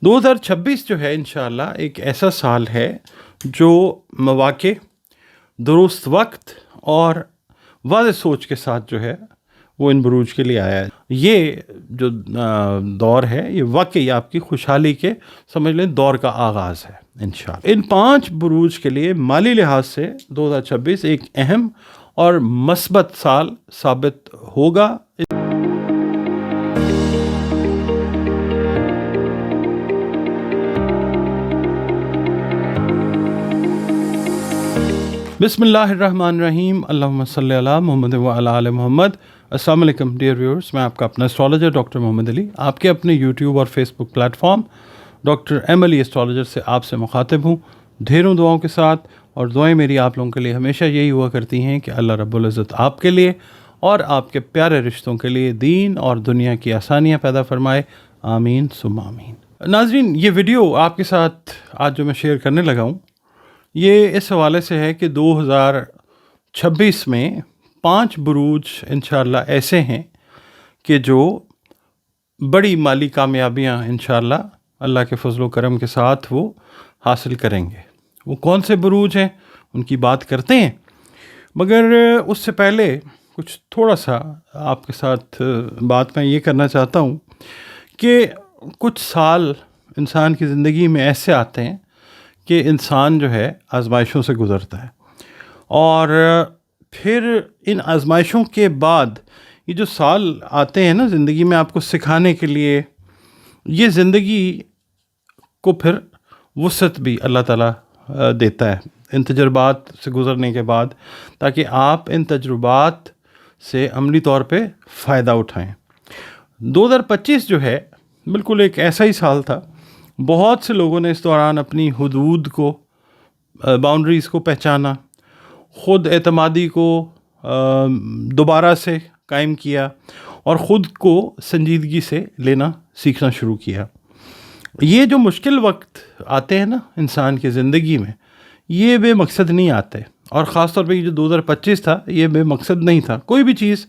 2026 جو ہے انشاءاللہ ایک ایسا سال ہے جو مواقع، درست وقت اور واضح سوچ کے ساتھ جو ہے وہ ان بروج کے لیے آیا ہے۔ یہ جو دور ہے یہ واقعی آپ کی خوشحالی کے سمجھ لیں دور کا آغاز ہے انشاءاللہ۔ ان 5 بروج کے لیے مالی لحاظ سے 2026 ایک اہم اور مثبت سال ثابت ہوگا۔ بسم اللہ الرحمن الرحیم، اللہم صلی علی محمد وعلی آل محمد۔ السلام علیکم ڈیئر ویورز، میں آپ کا اپنا اسٹرالوجر ڈاکٹر محمد علی آپ کے اپنے یوٹیوب اور فیس بک پلیٹ فارم ڈاکٹر ایم علی اسٹرالوجر سے آپ سے مخاطب ہوں ڈھیروں دعاؤں کے ساتھ، اور دعائیں میری آپ لوگوں کے لیے ہمیشہ یہی ہوا کرتی ہیں کہ اللہ رب العزت آپ کے لیے اور آپ کے پیارے رشتوں کے لیے دین اور دنیا کی آسانیاں پیدا فرمائے، آمین ثم آمین۔ ناظرین، یہ ویڈیو آپ کے ساتھ آج جو میں شیئر کرنے لگا ہوں یہ اس حوالے سے ہے کہ 2026 میں 5 بروج انشاءاللہ ایسے ہیں کہ جو بڑی مالی کامیابیاں انشاءاللہ اللہ کے فضل و کرم کے ساتھ وہ حاصل کریں گے۔ وہ کون سے بروج ہیں ان کی بات کرتے ہیں، مگر اس سے پہلے کچھ تھوڑا سا آپ کے ساتھ بات میں یہ کرنا چاہتا ہوں کہ کچھ سال انسان کی زندگی میں ایسے آتے ہیں کہ انسان جو ہے آزمائشوں سے گزرتا ہے، اور پھر ان آزمائشوں کے بعد یہ جو سال آتے ہیں نا زندگی میں آپ کو سکھانے کے لیے، یہ زندگی کو پھر وسعت بھی اللہ تعالیٰ دیتا ہے ان تجربات سے گزرنے کے بعد، تاکہ آپ ان تجربات سے عملی طور پہ فائدہ اٹھائیں۔ 2025 جو ہے بالکل ایک ایسا ہی سال تھا۔ بہت سے لوگوں نے اس دوران اپنی حدود کو، باؤنڈریز کو پہچانا، خود اعتمادی کو دوبارہ سے قائم کیا اور خود کو سنجیدگی سے لینا سیکھنا شروع کیا۔ یہ جو مشکل وقت آتے ہیں نا انسان کی زندگی میں، یہ بے مقصد نہیں آتے، اور خاص طور پہ یہ جو 2025 تھا یہ بے مقصد نہیں تھا۔ کوئی بھی چیز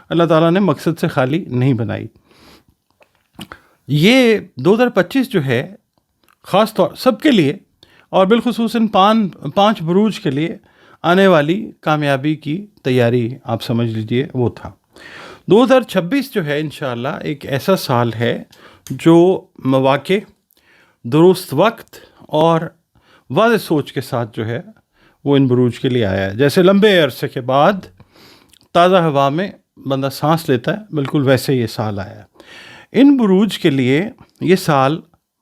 اللہ تعالیٰ نے مقصد سے خالی نہیں بنائی۔ یہ 2025 جو ہے خاص طور سب کے لیے اور بالخصوصاً 5 بروج کے لیے آنے والی کامیابی کی تیاری آپ سمجھ لیجئے وہ تھا۔ 2026 جو ہے انشاءاللہ ایک ایسا سال ہے جو مواقع، درست وقت اور واضح سوچ کے ساتھ جو ہے وہ ان بروج کے لیے آیا ہے۔ جیسے لمبے عرصے کے بعد تازہ ہوا میں بندہ سانس لیتا ہے، بالکل ویسے یہ سال آیا ہے۔ ان بروج کے لیے یہ سال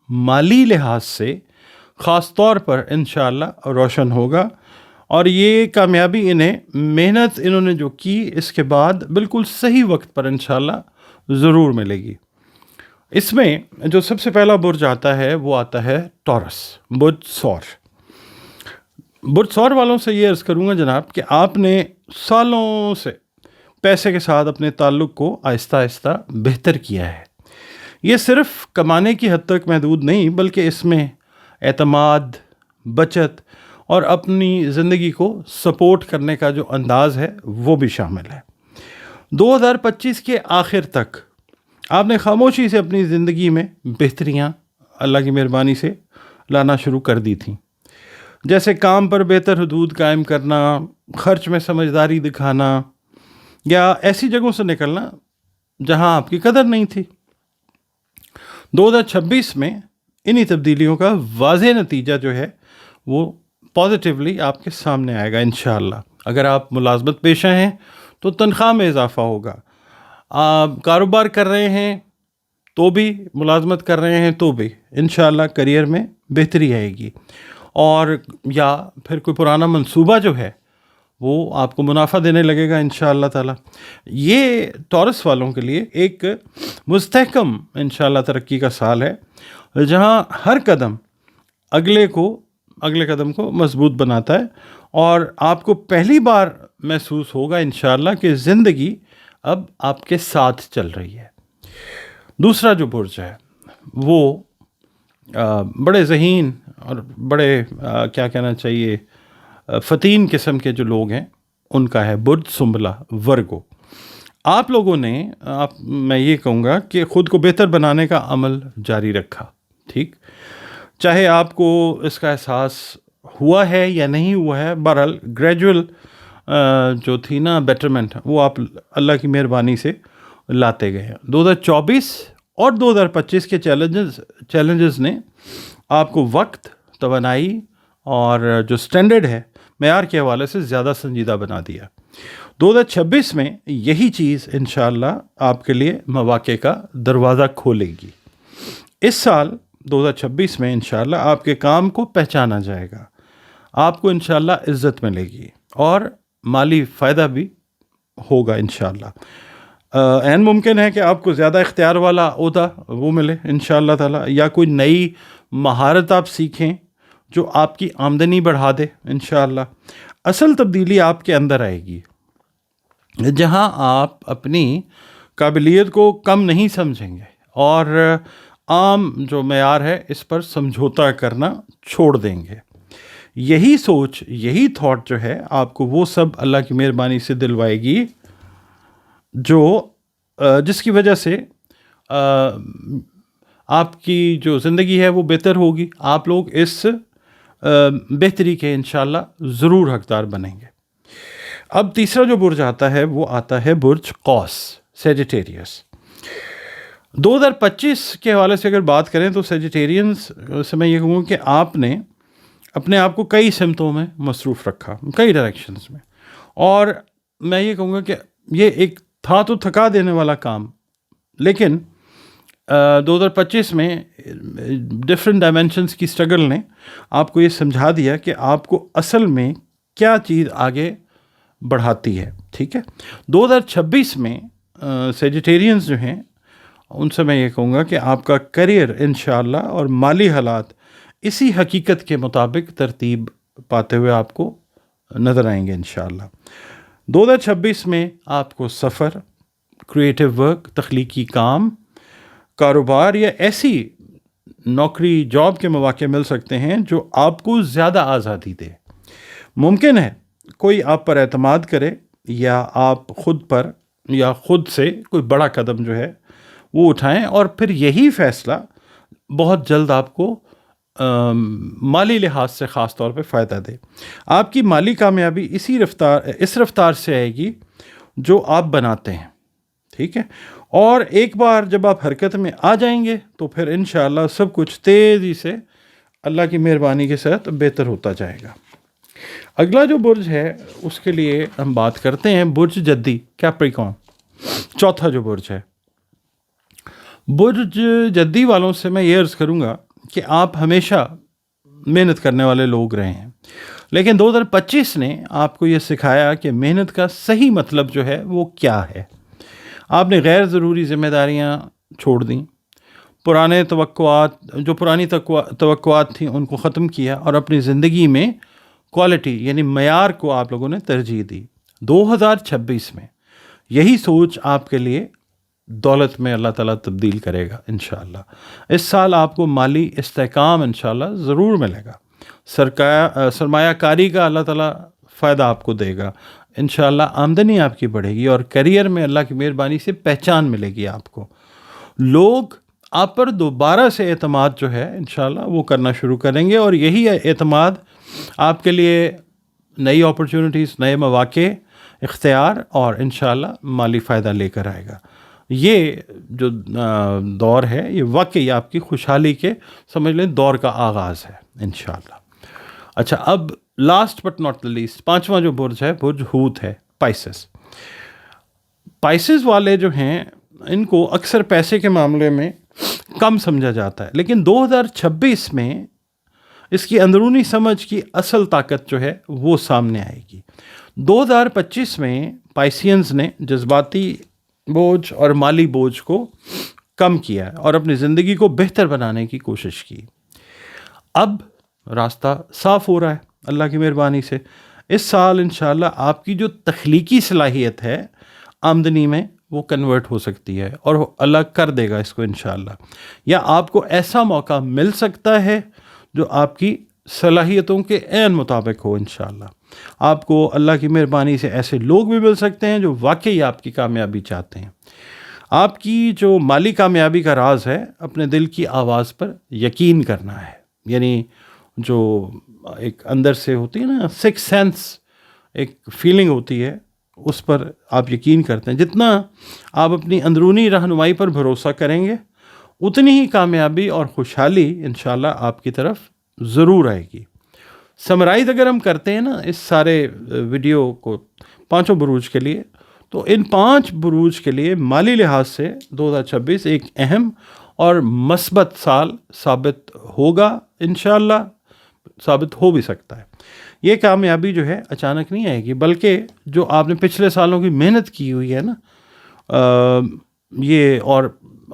مالی لحاظ سے خاص طور پر انشاءاللہ روشن ہوگا، اور یہ کامیابی محنت انہوں نے جو کی اس کے بعد بالکل صحیح وقت پر انشاءاللہ ضرور ملے گی۔ اس میں جو سب سے پہلا برج آتا ہے وہ آتا ہے ٹورس، برج سور۔ برج سور والوں سے یہ عرض کروں گا جناب کہ آپ نے سالوں سے پیسے کے ساتھ اپنے تعلق کو آہستہ آہستہ بہتر کیا ہے۔ یہ صرف کمانے کی حد تک محدود نہیں، بلکہ اس میں اعتماد، بچت اور اپنی زندگی کو سپورٹ کرنے کا جو انداز ہے وہ بھی شامل ہے۔ 2025 کے آخر تک آپ نے خاموشی سے اپنی زندگی میں بہتریاں اللہ کی مہربانی سے لانا شروع کر دی تھیں، جیسے کام پر بہتر حدود قائم کرنا، خرچ میں سمجھداری دکھانا، یا ایسی جگہوں سے نکلنا جہاں آپ کی قدر نہیں تھی۔ 2026 میں انہی تبدیلیوں کا واضح نتیجہ جو ہے وہ پازیٹیولی آپ کے سامنے آئے گا انشاءاللہ۔ اگر آپ ملازمت پیشہ ہیں تو تنخواہ میں اضافہ ہوگا، آپ کاروبار کر رہے ہیں تو بھی، ملازمت کر رہے ہیں تو بھی انشاءاللہ کریئر میں بہتری آئے گی، اور یا پھر کوئی پرانا منصوبہ جو ہے وہ آپ کو منافع دینے لگے گا انشاءاللہ تعالی۔ یہ ٹورس والوں کے لیے ایک مستحکم انشاءاللہ ترقی کا سال ہے، جہاں ہر قدم اگلے قدم کو مضبوط بناتا ہے، اور آپ کو پہلی بار محسوس ہوگا انشاءاللہ کہ زندگی اب آپ کے ساتھ چل رہی ہے۔ دوسرا جو برج ہے وہ بڑے ذہین اور بڑے کیا کہنا چاہیے فتین قسم کے جو لوگ ہیں ان کا ہے برج سنبلہ، ورگو۔ آپ لوگوں نے میں یہ کہوں گا کہ خود کو بہتر بنانے کا عمل جاری رکھا ٹھیک، چاہے آپ کو اس کا احساس ہوا ہے یا نہیں ہوا ہے، بہرحال گریجول جو تھی نا بیٹرمنٹ، وہ آپ اللہ کی مہربانی سے لاتے گئے ہیں۔ 2024 اور 2025 کے چیلنجز نے آپ کو وقت، توانائی اور جو سٹینڈرڈ ہے معیار کے حوالے سے زیادہ سنجیدہ بنا دیا۔ 2026 میں یہی چیز انشاءاللہ آپ کے لیے مواقع کا دروازہ کھولے گی۔ اس سال 2026 میں انشاءاللہ آپ کے کام کو پہچانا جائے گا، آپ کو انشاءاللہ عزت ملے گی اور مالی فائدہ بھی ہوگا انشاءاللہ۔ عین ممکن ہے کہ آپ کو زیادہ اختیار والا عہدہ وہ ملے انشاءاللہ تعالی، یا کوئی نئی مہارت آپ سیکھیں جو آپ کی آمدنی بڑھا دے انشاءاللہ۔ اصل تبدیلی آپ کے اندر آئے گی، جہاں آپ اپنی قابلیت کو کم نہیں سمجھیں گے اور عام جو معیار ہے اس پر سمجھوتا کرنا چھوڑ دیں گے۔ یہی سوچ، یہی تھاٹ جو ہے آپ کو وہ سب اللہ کی مہربانی سے دلوائے گی جو جس کی وجہ سے آپ کی جو زندگی ہے وہ بہتر ہوگی، آپ لوگ اس بہتری کے انشاءاللہ ضرور حقدار بنیں گے۔ اب تیسرا جو برج آتا ہے وہ آتا ہے برج قوس، سیجیٹیریس۔ 2025 کے حوالے سے اگر بات کریں تو سیجیٹیرینز سے میں یہ کہوں کہ آپ نے اپنے آپ کو کئی سمتوں میں مصروف رکھا، کئی ڈائریکشنز میں، اور میں یہ کہوں گا کہ یہ ایک تھا تو تھکا دینے والا کام، لیکن 2025 میں ڈفرینٹ ڈائمینشنز کی سٹرگل نے آپ کو یہ سمجھا دیا کہ آپ کو اصل میں کیا چیز آگے بڑھاتی ہے، ٹھیک ہے۔ 2026 میں سیجیٹیرینز جو ہیں ان سے میں یہ کہوں گا کہ آپ کا کریئر انشاءاللہ اور مالی حالات اسی حقیقت کے مطابق ترتیب پاتے ہوئے آپ کو نظر آئیں گے انشاءاللہ۔ 2026 میں آپ کو سفر، کریٹیو ورک، تخلیقی کام، کاروبار یا ایسی نوکری، جاب کے مواقع مل سکتے ہیں جو آپ کو زیادہ آزادی دے۔ ممکن ہے کوئی آپ پر اعتماد کرے یا آپ خود پر یا خود سے کوئی بڑا قدم جو ہے وہ اٹھائیں، اور پھر یہی فیصلہ بہت جلد آپ کو مالی لحاظ سے خاص طور پہ فائدہ دے۔ آپ کی مالی کامیابی اس رفتار سے آئے گی جو آپ بناتے ہیں، ٹھیک ہے۔ اور ایک بار جب آپ حرکت میں آ جائیں گے تو پھر انشاءاللہ سب کچھ تیزی سے اللہ کی مہربانی کے ساتھ بہتر ہوتا جائے گا۔ اگلا جو برج ہے اس کے لیے ہم بات کرتے ہیں برج جدی، کیپریکارن، چوتھا جو برج ہے۔ برج جدی والوں سے میں یہ عرض کروں گا کہ آپ ہمیشہ محنت کرنے والے لوگ رہے ہیں، لیکن 2025 نے آپ کو یہ سکھایا کہ محنت کا صحیح مطلب جو ہے وہ کیا ہے۔ آپ نے غیر ضروری ذمہ داریاں چھوڑ دیں، پرانی توقعات تھیں ان کو ختم کیا، اور اپنی زندگی میں کوالٹی یعنی معیار کو آپ لوگوں نے ترجیح دی۔ 2026 میں یہی سوچ آپ کے لیے دولت میں اللہ تعالیٰ تبدیل کرے گا انشاءاللہ۔ اس سال آپ کو مالی استحکام انشاءاللہ ضرور ملے گا، سرمایہ کاری کا اللہ تعالیٰ فائدہ آپ کو دے گا انشاءاللہ، آمدنی آپ کی بڑھے گی، اور کیریئر میں اللہ کی مہربانی سے پہچان ملے گی آپ کو۔ لوگ آپ پر دوبارہ سے اعتماد جو ہے انشاءاللہ وہ کرنا شروع کریں گے، اور یہی اعتماد آپ کے لیے نئی اپرچونٹیز، نئے مواقع، اختیار اور انشاءاللہ مالی فائدہ لے کر آئے گا۔ یہ جو دور ہے یہ واقعی آپ کی خوشحالی کے سمجھ لیں دور کا آغاز ہے انشاءاللہ۔ اچھا، اب last but not the least, پانچواں جو برج ہے برج ہوت ہے، پائسس۔ پائسس والے جو ہیں ان کو اکثر پیسے کے معاملے میں کم سمجھا جاتا ہے، لیکن 2026 میں اس کی اندرونی سمجھ کی اصل طاقت جو ہے وہ سامنے آئے گی۔ 2025 میں پائسینز نے جذباتی بوجھ اور مالی بوجھ کو کم کیا اور اپنی زندگی کو بہتر بنانے کی کوشش کی۔ اب راستہ صاف ہو رہا ہے اللہ کی مہربانی سے۔ اس سال انشاءاللہ آپ کی جو تخلیقی صلاحیت ہے آمدنی میں وہ کنورٹ ہو سکتی ہے، اور اللہ کر دے گا اس کو انشاءاللہ، یا آپ کو ایسا موقع مل سکتا ہے جو آپ کی صلاحیتوں کے عین مطابق ہو انشاءاللہ۔ آپ کو اللہ کی مہربانی سے ایسے لوگ بھی مل سکتے ہیں جو واقعی آپ کی کامیابی چاہتے ہیں۔ آپ کی جو مالی کامیابی کا راز ہے اپنے دل کی آواز پر یقین کرنا ہے. یعنی جو ایک اندر سے ہوتی ہے نا سکس سینس ایک فیلنگ ہوتی ہے, اس پر آپ یقین کرتے ہیں. جتنا آپ اپنی اندرونی رہنمائی پر بھروسہ کریں گے اتنی ہی کامیابی اور خوشحالی انشاءاللہ آپ کی طرف ضرور آئے گی. سمرائز اگر ہم کرتے ہیں نا اس سارے ویڈیو کو 5 بروج کے لیے, تو ان 5 بروج کے لیے مالی لحاظ سے 2026 ایک اہم اور مثبت سال ثابت ہوگا. انشاءاللہ ثابت ہو بھی سکتا ہے. یہ کامیابی جو ہے اچانک نہیں آئے گی, بلکہ جو آپ نے پچھلے سالوں کی محنت کی ہوئی ہے نا, یہ اور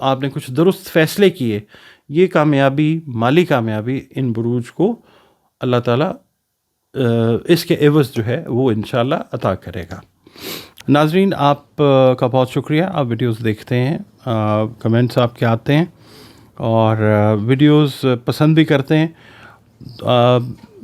آپ نے کچھ درست فیصلے کیے, یہ کامیابی, مالی کامیابی ان بروج کو اللہ تعالیٰ اس کے عوض جو ہے وہ انشاءاللہ عطا کرے گا. ناظرین, آپ کا بہت شکریہ. آپ ویڈیوز دیکھتے ہیں, کمنٹس آپ کے آتے ہیں اور ویڈیوز پسند بھی کرتے ہیں.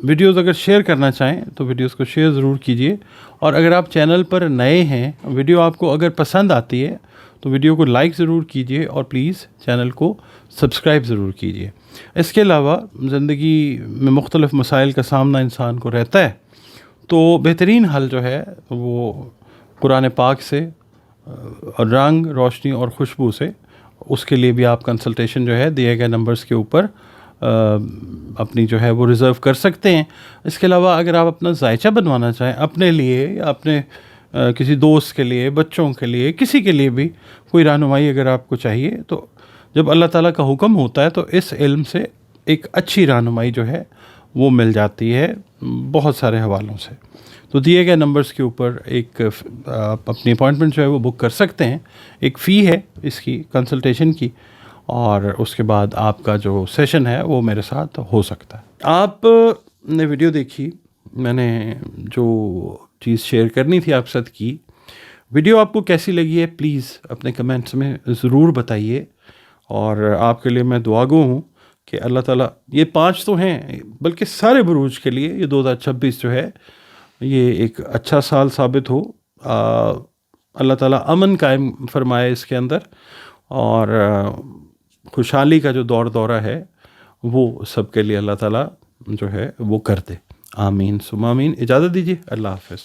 ویڈیوز اگر شیئر کرنا چاہیں تو ویڈیوز کو شیئر ضرور کیجیے, اور اگر آپ چینل پر نئے ہیں, ویڈیو آپ کو اگر پسند آتی ہے تو ویڈیو کو لائک ضرور کیجیے اور پلیز چینل کو سبسکرائب ضرور کیجیے. اس کے علاوہ زندگی میں مختلف مسائل کا سامنا انسان کو رہتا ہے, تو بہترین حل جو ہے وہ قرآن پاک سے رنگ, روشنی اور خوشبو سے, اس کے لیے بھی آپ کنسلٹیشن جو ہے دیے گئے نمبرز کے اوپر اپنی جو ہے وہ ریزرو کر سکتے ہیں. اس کے علاوہ اگر آپ اپنا ذائچہ بنوانا چاہیں اپنے لیے یا اپنے کسی دوست کے لیے, بچوں کے لیے, کسی کے لیے بھی کوئی رہنمائی اگر آپ کو چاہیے, تو جب اللہ تعالیٰ کا حکم ہوتا ہے تو اس علم سے ایک اچھی رہنمائی جو ہے وہ مل جاتی ہے بہت سارے حوالوں سے. تو دیے گئے نمبرز کے اوپر ایک آپ اپنی اپوائنٹمنٹ جو ہے وہ بک کر سکتے ہیں. ایک فی ہے اس کی کنسلٹیشن کی, اور اس کے بعد آپ کا جو سیشن ہے وہ میرے ساتھ ہو سکتا ہے. آپ نے ویڈیو دیکھی, میں نے جو چیز شیئر کرنی تھی آپ ساتھ کی. ویڈیو آپ کو کیسی لگی ہے پلیز اپنے کمنٹس میں ضرور بتائیے, اور آپ کے لیے میں دعا گو ہوں کہ اللہ تعالیٰ یہ 5 تو ہیں بلکہ سارے بروج کے لیے یہ 2026 جو ہے یہ ایک اچھا سال ثابت ہو. اللہ تعالیٰ امن قائم فرمائے اس کے اندر, اور خوشحالی کا جو دورہ ہے وہ سب کے لیے اللہ تعالیٰ جو ہے وہ کر دے. آمین ثم آمین. اجازت دیجیے, اللہ حافظ.